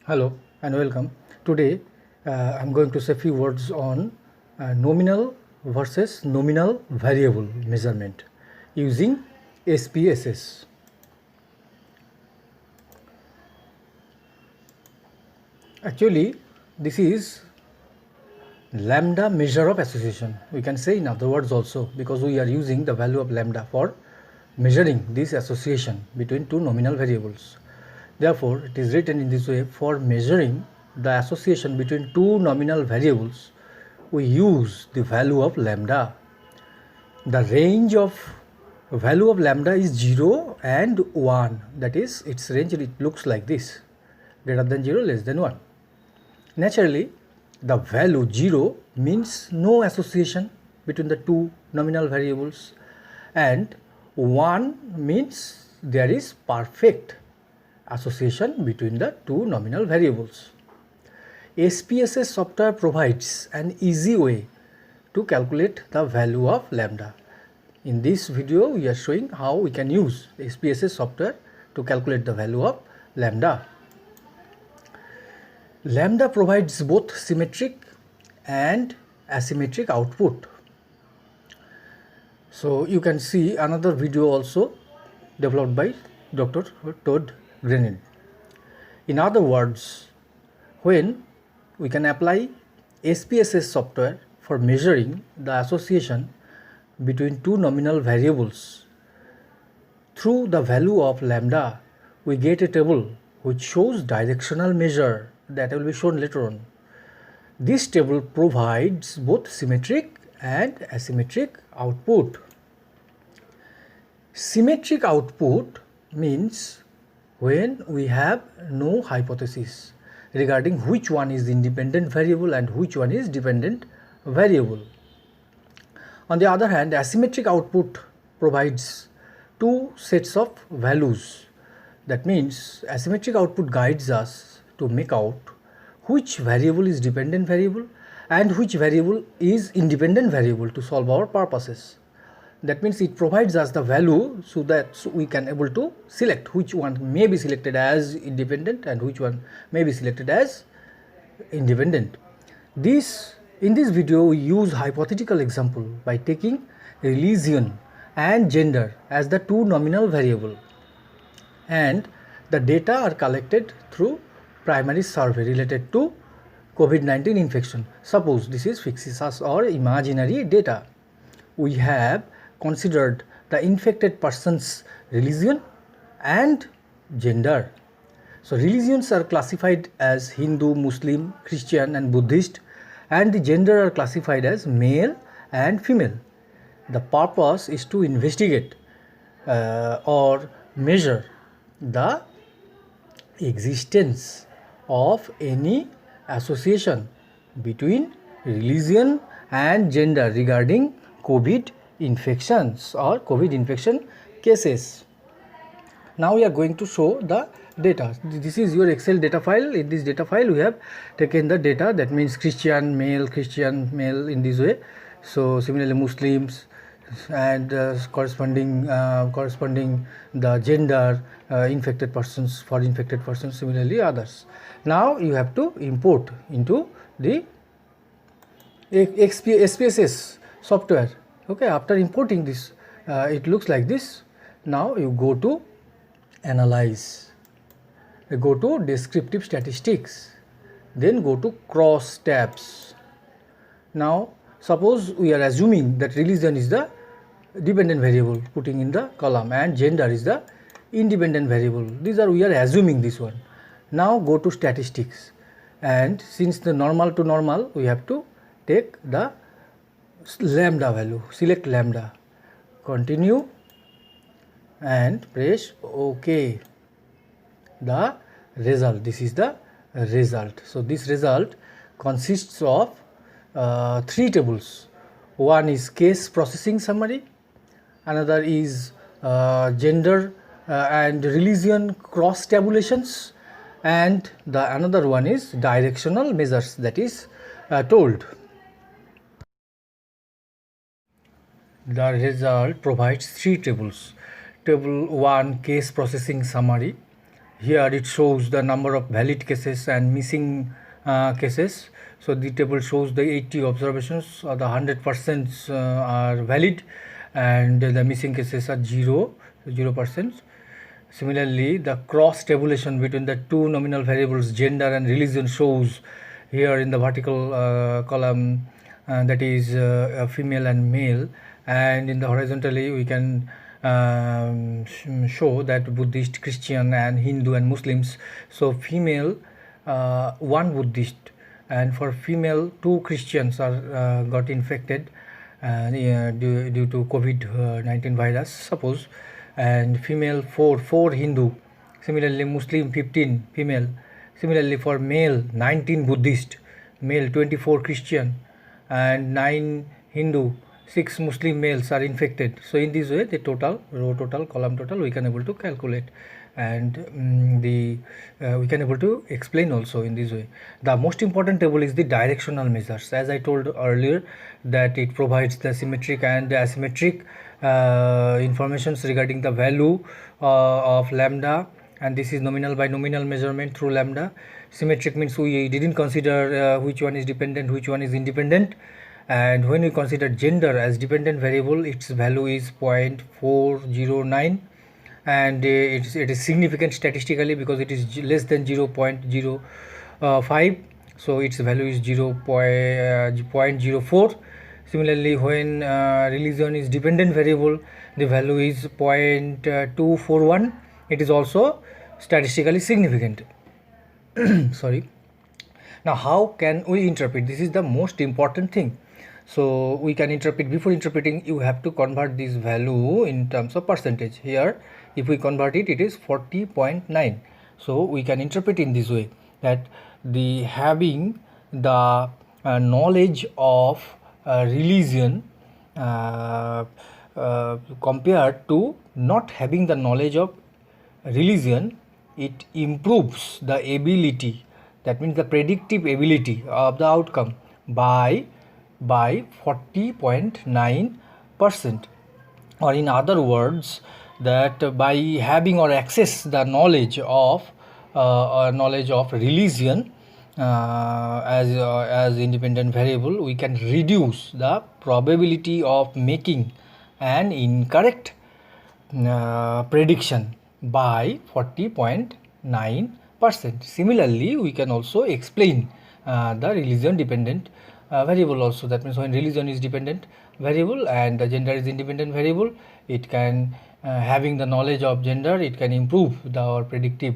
Hello and welcome. Today I'm going to say a few words on nominal versus nominal variable measurement using SPSS. Actually, this is lambda measure of association. We can say in other words also, because we are using the value of lambda for measuring this association between two nominal variables. Therefore, it is written in this way: for measuring the association between two nominal variables, we use the value of lambda. The range of value of lambda is 0 and 1. That is, its range, it looks like this: greater than 0, less than 1. Naturally, the value 0 means no association between the two nominal variables, and 1 means there is perfect association between the two nominal variables. SPSS software provides an easy way to calculate the value of lambda. In this video, we are showing how we can use SPSS software to calculate the value of lambda. Lambda provides both symmetric and asymmetric output. So you can see another video also developed by Dr. Todd Grenell. In other words, when we can apply SPSS software for measuring the association between two nominal variables through the value of lambda, we get a table which shows directional measure that will be shown later on. This table provides both symmetric and asymmetric output. Symmetric output means when we have no hypothesis regarding which one is independent variable and which one is dependent variable. On the other hand, asymmetric output provides two sets of values. That means asymmetric output guides us to make out which variable is dependent variable and which variable is independent variable to solve our purposes. That means it provides us the value so that we can able to select which one may be selected as independent and which one may be selected as independent. In this video, we use hypothetical example by taking religion and gender as the two nominal variable, and the data are collected through primary survey related to COVID-19 infection. Suppose this is fictitious or imaginary data. We have considered the infected person's religion and gender. So religions are classified as Hindu, Muslim, Christian and Buddhist, and the gender are classified as male and female. The purpose is to investigate or measure the existence of any association between religion and gender regarding COVID infections or COVID infection cases. Now we are going to show the data. This is your Excel data file. In this data file we have taken the data, that means Christian male in this way. So similarly Muslims and corresponding the gender, infected persons, similarly others. Now you have to import into the SPSS software. Okay, after importing this, it looks like this. Now you go to analyze, go to descriptive statistics, then go to cross tabs. Now suppose we are assuming that religion is the dependent variable, putting in the column, and gender is the independent variable. We are assuming this one. Now go to statistics, and since the normal to normal, we have to take the lambda value, select lambda, continue and press OK. The result, this is the result. So this result consists of three tables. One is case processing summary, another is gender and religion cross tabulations, and the another one is directional measures, that is told. The result provides three tables. Table 1, case processing summary. Here it shows the number of valid cases and missing cases. So the table shows the 80 observations, or the 100% are valid, and the missing cases are 0%. Similarly, the cross tabulation between the two nominal variables gender and religion shows here in the vertical column, that is female and male, and in the horizontally we can show that Buddhist, Christian and Hindu and Muslims. So female, one Buddhist, and for female 2 Christians are got infected due to COVID-19 virus, suppose, and female 4 Hindu. Similarly, Muslim 15 female. Similarly, for male 19 Buddhist, male 24 Christian, and 9 Hindu, 6 Muslim males are infected. So in this way, the total, row total, column total, we can able to calculate, and we can able to explain also in this way. The most important table is the directional measures. As I told earlier, that it provides the symmetric and asymmetric informations regarding the value of lambda, and this is nominal by nominal measurement through lambda. Symmetric means we didn't consider which one is dependent, which one is independent. And when we consider gender as dependent variable, its value is 0.409, and it is significant statistically because it is less than 0.05, so its value is 0.04. Similarly, when religion is dependent variable, the value is 0.241. It is also statistically significant. Sorry. Now, how can we interpret? This is the most important thing. So we can interpret. Before interpreting, you have to convert this value in terms of percentage. Here, if we convert it, it is 40.9. So we can interpret in this way, that the having the knowledge of religion compared to not having the knowledge of religion, it improves the ability, that means the predictive ability of the outcome by 40.9%. or in other words, that by having or access the knowledge of religion as independent variable, we can reduce the probability of making an incorrect prediction by 40.9%. Similarly, we can also explain the religion dependent variable also. That means when religion is dependent variable and the gender is independent variable, it can having the knowledge of gender, it can improve our predictive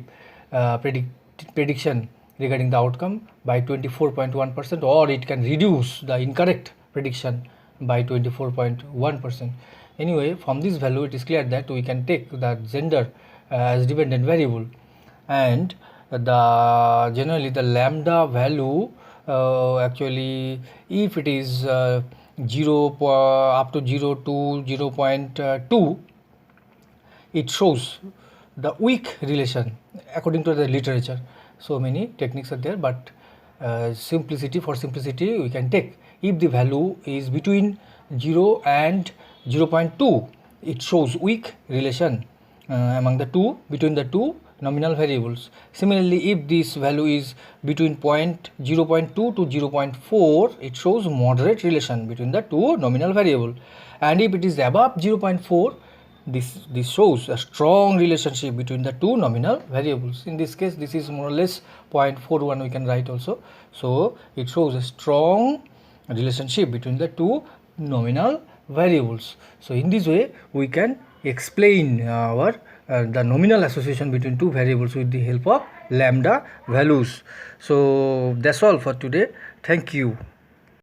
prediction regarding the outcome by 24.1%, or it can reduce the incorrect prediction by 24.1%. Anyway, from this value, it is clear that we can take the gender as dependent variable, and the generally the lambda value actually, if it is 0 up to 0 to 0.2, it shows the weak relation according to the literature. So many techniques are there, but for simplicity we can take, if the value is between 0 and 0.2, it shows weak relation among the two, between the two nominal variables. Similarly, if this value is between 0.2 to 0.4, it shows moderate relation between the two nominal variable, and if it is above 0.4, this shows a strong relationship between the two nominal variables. In this case, this is more or less 0.41, we can write also. So it shows a strong relationship between the two nominal variables. So in this way, we can explain our the nominal association between two variables with the help of lambda values. So that's all for today. Thank you.